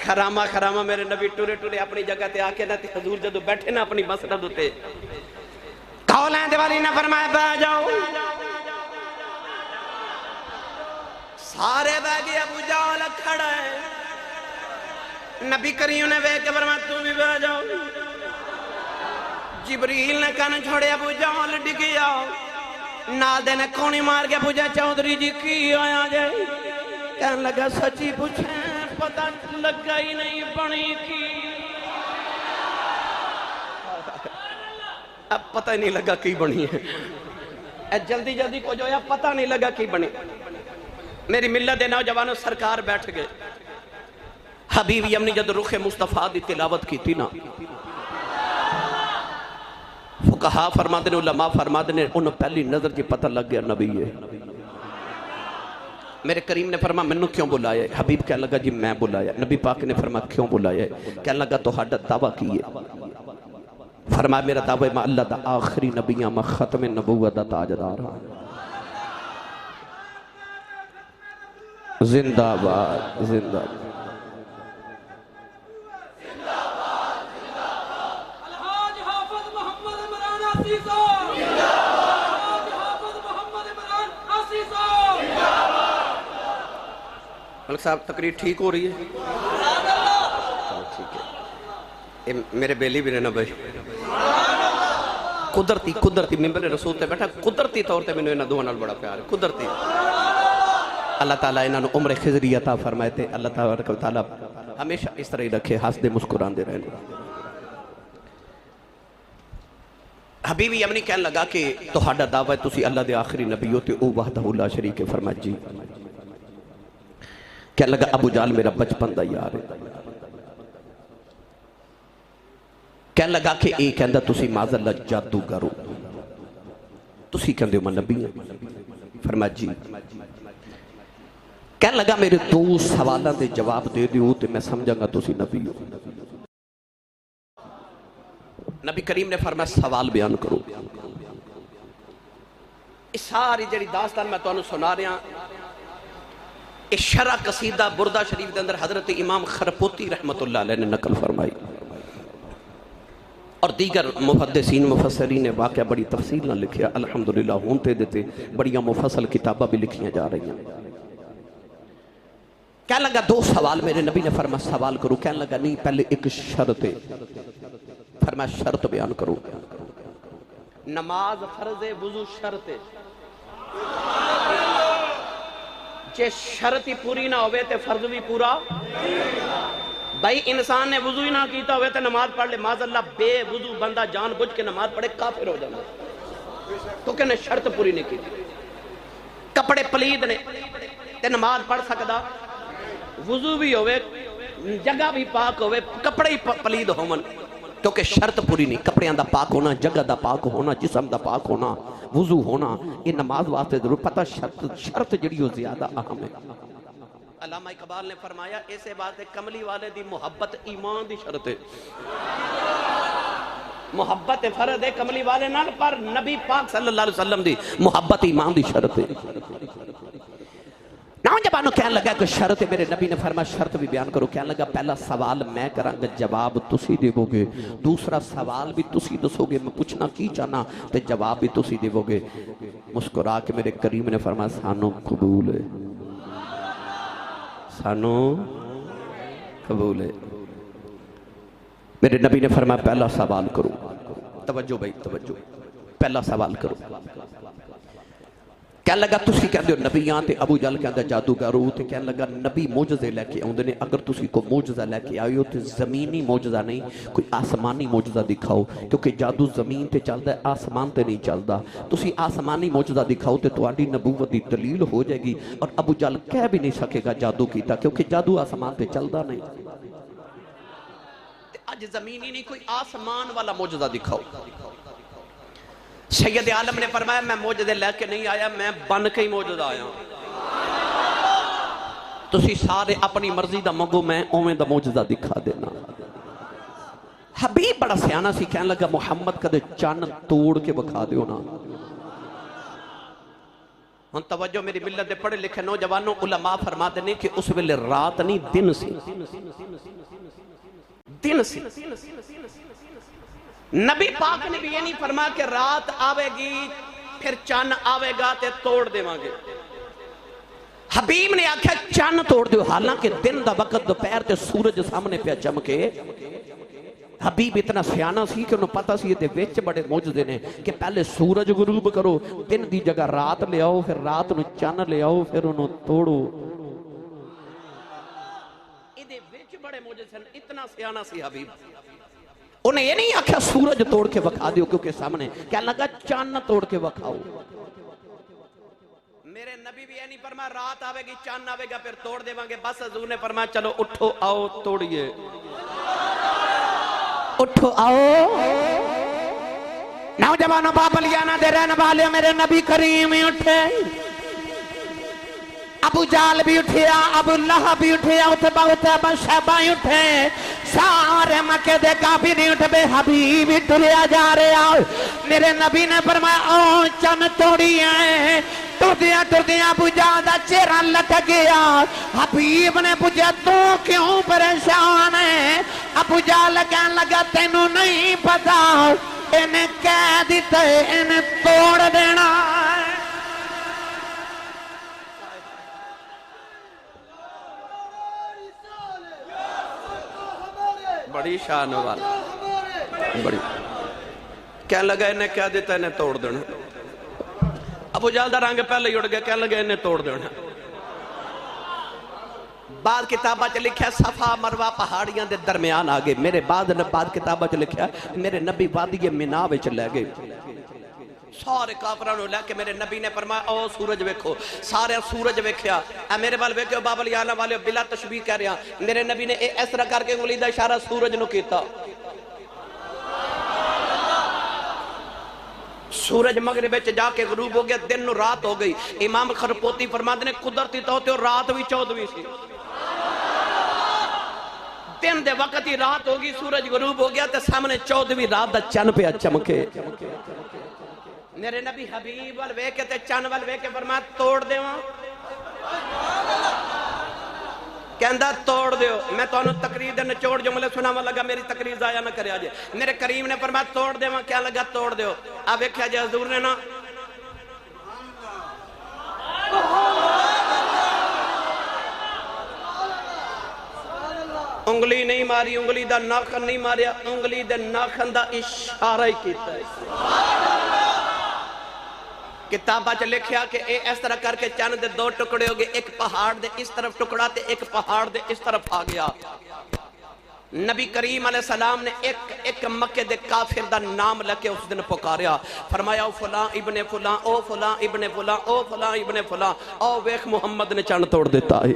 خرامہ میرے نبی ٹورے اپنی جگہ تے آکے نا تے حضور جدو بیٹھے نا اپنی مسند ہوتے قولیں دیوالی نے فرمایا بہ جاؤ سارے بہ گئے ابو جال کھڑا ہے نبی کریم نے بہ کے فرمایا تم بھی بہ جاؤ جبریل نے کہنے چھوڑے ابو جال ڈگیا نال دے نے کونی مار کے پوچھا چودری جی کی آیا جائے کہنے لگا سچی پوچھیں پتہ لگا ہی نہیں بنی کی اب پتہ ہی نہیں لگا کی بنی ہے جلدی کو جو ہے پتہ نہیں لگا کی بنی میری ملت دے نوجوانوں سرکار بیٹھ گئے حبیب یمنی جد رخ مصطفیٰ دی تلاوت کی تھی نا فقہا فرماتے نے علماء فرماتے نے انہوں پہلی نظر کی پتہ لگ گیا نبی ہے میرے کریم نے فرمایا منو کیوں بلایا ہے؟ حبیب کہنے لگا جی میں بلایا. نبی پاک نے فرمایا کیوں بلایا ہے؟ کہنے لگا تو ہڈا دعویٰ کیے. فرمایا میرا دعویٰ میں اللہ دا آخری نبیاں میں ختم نبوت دا تاجدار ہاں. زندہ باد زندہ باد. الحاج حافظ محمد عمران عاصی صاحب الحاج حافظ محمد عمران عاصی صاحب. ملک صاحب تقریر ٹھیک ہو رہی ہے؟ ٹھیک ہے. یہ میرے بیلی بھی رہنا بھائی قدرتی ممبر رسول تے بیٹھا قدرتی طور تے میں نے انہاں دوہاں نال بڑا پیار ہے. قدرتی اللہ تعالیٰ انہاں نو عمر خضری عطا فرمائے تے اللہ تعالیٰ ہمیشہ اس طرح ہی رکھے ہنسدے مسکراندے رہنے. حبیب یمنی کہنے لگا کہ تہاڈا دعویٰ ہے تسی اللہ دے آخری نبی ہو تے او وحدہ لا شریک ہے. فرمایا جی. کہنے لگا ابو جہل میرا بچپن دا یار ہے. کہنے لگا کہ اے کہندا تسی معاذ اللہ جادوگر ہو تسی کہندے ہو میں نبی ہوں. فرمایا جی. کہنے لگا میرے دو سوالاں دے جواب دے دیو تے میں سمجھاں گا تسی نبی ہو. نبی کریم نے فرمایا سوال بیان کرو. اس ساری جڑی داستان میں تانوں سنا رہا اس شرح قصیدہ بردہ شریف دے اندر حضرت امام خرپوتی رحمت اللہ علیہ نے نقل فرمائی اور دیگر محدثین مفسرین نے واقعہ بڑی تفصیل نہ لکھیا. الحمدللہ ہونتے دیتے بڑیاں مفصل کتابہ بھی لکھیاں جا رہی ہیں. کہنے لگا دو سوال میرے نبی نے فرمایا سوال کرو. کہنے لگا نہیں پہلے ایک شرط ہے. فرمایا شرط بیان کرو. نماز فرض ہے وضو شرط ہے. جے شرط ہی پوری نہ ہوئے تے فرض بھی پورا. بھائی انسان نے وضو ہی نہ کیتا ہوئے تے نماز پڑھ لے معاذ اللہ بے وضو بندہ جان بوجھ کے نماز پڑھے کافر ہو جانا تو کہ نے شرط پوری نہیں کی. کپڑے پلید نے تے نماز پڑھ سکدا. وضو بھی ہوئے جگہ بھی پاک ہوئے کپڑے ہی پلید ہومن کیونکہ شرط پوری نہیں. کپڑیاں دا پاک ہونا جگہ دا پاک ہونا جسم دا پاک ہونا وضو ہونا یہ نماز واسطے ضرور پتہ شرط جڑی ہو زیادہ اہم ہے. علامہ اقبال نے فرمایا ایسے بات ہے کملی والے دی محبت ایمان دی شرط ہے. محبت فرض ہے کملی والے نال پر نبی پاک صلی اللہ علیہ وسلم دی محبت ایمان دی شرط ہے. نوجوانوں کہنے لگا کہ شرط ہے. میرے نبی نے فرمایا شرط بھی بیان کرو. کہنے لگا پہلا سوال میں کراں گا جواب تسی دیو گے. دوسرا سوال بھی تسی دسو گے میں پوچھنا کی چاہنا تے جواب بھی تسی دیو گے. مسکرا کے میرے کریم نے فرمایا سانو قبول ہے سانو قبول ہے. میرے نبی نے فرمایا پہلا سوال کرو. توجہ بھائی توجہ. پہلا سوال کرو. کہنے لگا تسی کہندے ہو نبیاں تے ابو جہل کہندا جادوگر ہو تے کہنے لگا نبی معجزے لے کے اوندے نے. اگر تسی کو معجزہ لے کے آئے ہو تے زمینی معجزہ نہیں کوئی آسمانی معجزہ دکھاؤ کیونکہ جادو زمین تے چلدا ہے آسمان تے نہیں چلدا. تسی آسمانی معجزہ دکھاؤ تے تہاڈی نبوت دی دلیل ہو جائے گی اور ابو جہل کہہ بھی نہیں سکے گا جادو کیتا کیونکہ جادو آسمان تے چلدا نہیں. اج زمینی نہیں کوئی آسمان والا معجزہ دکھاؤ. سید عالم نے فرمایا میں معجزے لے کے نہیں آیا میں بن کے ہی معجزہ آیا. تسی سارے اپنی مرضی دا منگو میں اوویں دا معجزہ دکھا دینا. حبیب بڑا سیانہ سی کہنے لگا محمد کدے چن توڑ کے بکھا دیو نا. ہن توجہ میری ملت دے پڑھے لکھے نوجوانوں علماء فرماتے ہیں کہ اس ویلے رات نہیں دن سی. دن سی. نبی پاک نے بھی یہ نہیں فرمایا کہ رات آوے گی پھر چان آوے گا تے توڑ دے مانگے. حبیب نے آکھا چان توڑ دیو حالانکہ دن دا وقت دوپہر تے سورج سامنے پہ چمکے. حبیب اتنا سیانہ سی کہ انہوں پتہ سی یہ ویچ بڑے معجزے نے کہ پہلے سورج غروب کرو دن دی جگہ رات لے آؤ پھر رات نو چان لے آؤ پھر انہوں توڑو. یہ ویچ بڑے معجزے اتنا سیانہ سی حبیب. انہیں یہ نہیں آکھا سورج توڑ کے وکھا دیو کیونکہ سامنے کیا لگا چاند توڑ کے وکھاؤ. میرے نبی بھی یہ نہیں فرمایا رات آوے گی چاند آوے گا پھر توڑ دے وانگے. بس حضور نے فرمایا چلو اٹھو آؤ توڑیے. اٹھو آؤ. نوجوانوں بابلیانہ دے رہنے والے میرے نبی کریم اٹھے ابو جال بھی اٹھیا، ابو لہب بھی اٹھیا، اتبا اتبا شہبہ اٹھے، سارے مکے دے کافی نہیں اٹھ بے حبیب ٹریا جا رہے آؤ۔ میرے نبی نے فرمایا او چن توڑی ہے، ٹردیاں ابو جال دا چہرہ لٹک گیا۔ حبیب نے پوچھا تو کیوں پریشان ہے؟ ابو جال کہنے لگا تینوں نہیں پتا، انہیں کہہ دیتا ہے انہیں توڑ دینا ہے۔ بڑی شان والا، بڑی کہنے لگا انہیں کہہ دیتا انہیں توڑ دینا۔ ابو جہل دا رنگ پہلے ہی اڑ گیا، کہنے لگا انہیں توڑ دینا۔ بعد کتابہ چ لکھا صفا مروہ پہاڑیاں دے درمیان آگے، میرے بعد کتابہ چ لکھا میرے نبی وادی مینا وچ لے گئے، سارے کافرانو لے کے میرے نبی نے فرمایا او سورج ویکھو، سارے سورج ویکھیا، اے میرے بال ویکھو بابل یانا والے بلا تشبیہ کہہ رہا، میرے نبی نے اس طرح کر کے انگلی دا اشارہ سورج نو کیتا، سورج مغرب وچ جا کے غروب ہو گیا، دن نو رات ہو گئی۔ امام خرپوتی فرماتے نے قدرتی طور تے رات بھی 14ویں سی، دن دے وقت ہی رات ہوگی، سورج غروب ہو گیا تے سامنے 14ویں رات دا چن پہ چمکے۔ میرے نبی حبیب وال ویکھے تے چن وال ویکھے فرمایا توڑ دیواں، کہندا توڑ دیو۔ میں تو انہوں تقریر دے نچوڑ جملے سناوا لگا، میری تقریر ضائع نہ کرے آجے۔ میرے کریم نے فرمایا توڑ دیواں، کیا لگا توڑ دیو۔ اب ویکھیا جے حضور نے نا انگلی نہیں ماری، انگلی دا ناخن نہیں ماریا، انگلی دے ناخن دا اشارہ ہی کیتا ہے۔ کتابہ چ لکھیا کہ اے اس طرح کر کے چند دے دو ٹکڑے ہو گئے، ایک پہاڑ دے اس طرف ٹکڑا تے ایک پہاڑ دے اس طرف آ گیا۔ نبی کریم علیہ السلام نے ایک مکے دے کافر دا نام لکے اس دن پکاریا، فرمایا او فلاں ابن فلاں، او فلاں ابن فلاں، او فلاں ابن فلاں، او ویکھ محمد نے چند توڑ دیتا ہے۔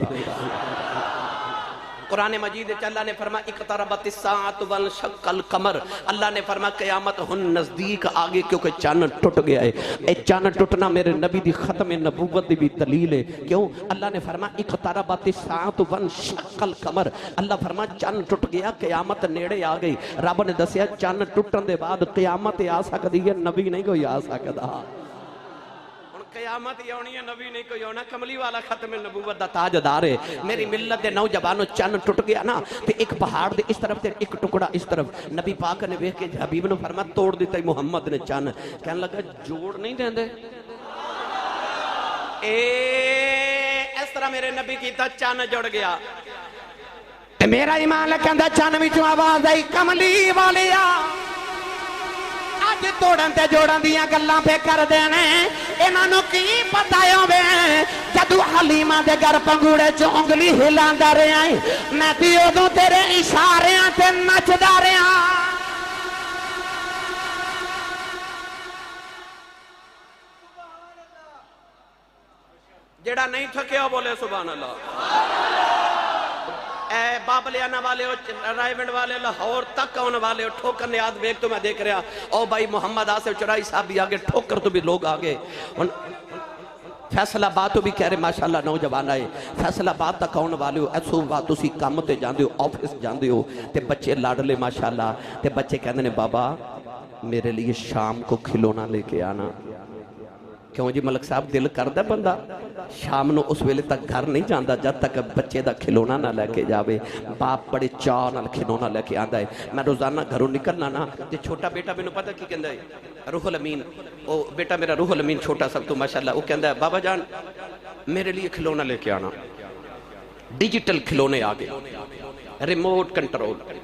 قرآن مجید اللہ نے فرمایا اقتربت الساعۃ وانشق القمر، اللہ نے فرمایا قیامت ہن نزدیک آگے کیونکہ چاند ٹوٹ گیا ہے۔ اے چاند ٹوٹنا میرے نبی دی ختم نبوت دی بھی دلیل ہے، کیوں؟ اللہ نے فرمایا اقتربت الساعۃ وانشق القمر، اللہ فرمایا چاند ٹوٹ گیا، قیامت نیڑے آ گئی۔ رب نے دسیا چاند ٹوٹن دے بعد قیامت آ سکتی ہے، نبی نہیں کوئی آ سکتا۔ قیامت یونی ہے، نبی نہیں کوئی ہونا، کملی والا ختم نبوت دا تاجدار ہے۔ میری ملت دے نوجوانوں چند ٹوٹ گیا نا تے ایک پہاڑ دے اس طرف تے ایک ٹکڑا اس طرف، نبی پاک نے ویکھ کے حبیب نے فرمایا توڑ دیتا ہے محمد نے چند، کہنے لگا جوڑ نہیں دیندے، اس طرح میرے نبی کیتا چند جڑ گیا۔ میرا ایمان کہندا چند وچوں آواز آئی کملی والیا، توڑن تے جوڑن دیاں گلاں پہ کر دینے، انہاں نو کی پتہ ہووے جدو حلیمہ دے گھر پنگوڑے چ انگلی ہلاندا رہیا میں تے اودوں تیرے اشاریاں تے نچدا رہیا۔ جڑا نہیں تھکیا بولے سبحان اللہ۔ اے بابلیانہ والے ہو، رائیونڈ والے، لاہور تک آنے والے ہو، ٹھوکر نیاد بیک تو میں دیکھ رہا، او بھائی محمد آصف چرائی صاحب بھی آگے، ٹھوکر تو بھی لوگ آگے، فیصلہ بات تو بھی کہہ رہے ماشاءاللہ نوجوان آئے، فیصلہ بات تک آنے والے ہو، ایسو بات اسی کام تے جاندے ہو، آفس جاندے ہو، تے بچے لاڈلے ماشاءاللہ، تے بچے کہندے نے بابا میرے لیے شام کو کھلونا لے کے آنا۔ کیوں جی ملک صاحب دل کردہ بندہ شام نو اس ویلے تک گھر نہیں جاندہ جب تک بچے دا کھلونا نہ لے کے جاوے، باپ بڑے چاہ نہ کھلونا لے کے آندہ ہے۔ میں روزانہ گھروں نکلنا نا تے چھوٹا بیٹا میں نے پتہ کی کہندہ ہے روح الامین، او بیٹا میرا روح الامین چھوٹا سب تو ماشاءاللہ، وہ کہندہ ہے بابا جان میرے لیے کھلونا لے کے آنا، ڈیجیٹل کھلونے آگے، ریموٹ کنٹرول۔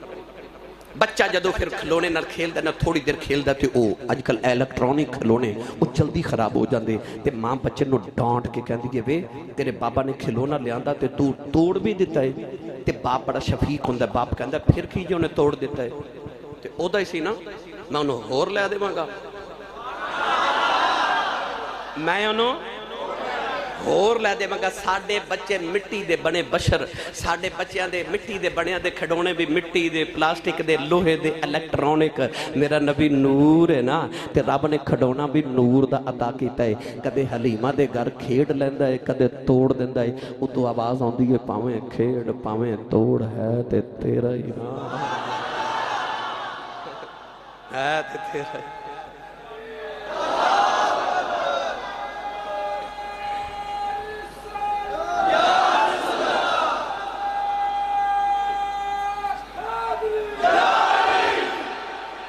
بچہ جدو پھر کھلونے نہ کھیل دا نہ تھوڑی دیر کھیل دا تے او آج کل الیکٹرونک کھلونے وہ جلدی خراب ہو جاندے تے ماں بچے نو ڈانٹ کے کہندی کہ وے تیرے بابا نے کھلونا لے آندا تے تو توڑ بھی دیتا ہے، تے باپ بڑا شفیق ہوندا ہے، باپ کہندا پھر کی جو نے توڑ دیتا ہے تے او دا ہی سی نا میں انہوں ہور لے دے مانگا، میں انہوں ਹੋਰ ਲੈ ਦੇਵਾਂਗਾ। ਸਾਡੇ ਬੱਚੇ ਮਿੱਟੀ ਦੇ ਬਣੇ ਬਸ਼ਰ, ਸਾਡੇ ਬੱਚਿਆਂ ਦੇ ਮਿੱਟੀ ਦੇ ਬਣਿਆਂ ਦੇ ਖਿਡੌਣੇ ਵੀ ਮਿੱਟੀ ਦੇ, ਪਲਾਸਟਿਕ ਦੇ, ਲੋਹੇ ਦੇ, ਇਲੈਕਟ੍ਰੋਨਿਕ। ਮੇਰਾ ਨਬੀ ਨੂਰ ਹੈ ਨਾ, ਤੇ ਰੱਬ ਨੇ ਖਿਡੌਣਾ ਵੀ ਨੂਰ ਦਾ ਅਤਾ ਕੀਤਾ ਹੈ। ਕਦੇ ਹਲੀਮਾ ਦੇ ਘਰ ਖੇਡ ਲੈਂਦਾ ਹੈ, ਕਦੇ ਤੋੜ ਦਿੰਦਾ ਹੈ। ਉਤੋਂ ਆਵਾਜ਼ ਆਉਂਦੀ ਹੈ, ਭਾਵੇਂ ਖੇਡ ਭਾਵੇਂ ਤੋੜ, ਹੈ ਤੇ ਤੇਰਾ ਹੀ ਨਾ, ਹੈ ਤੇ ਤੇਰਾ ਹੀ।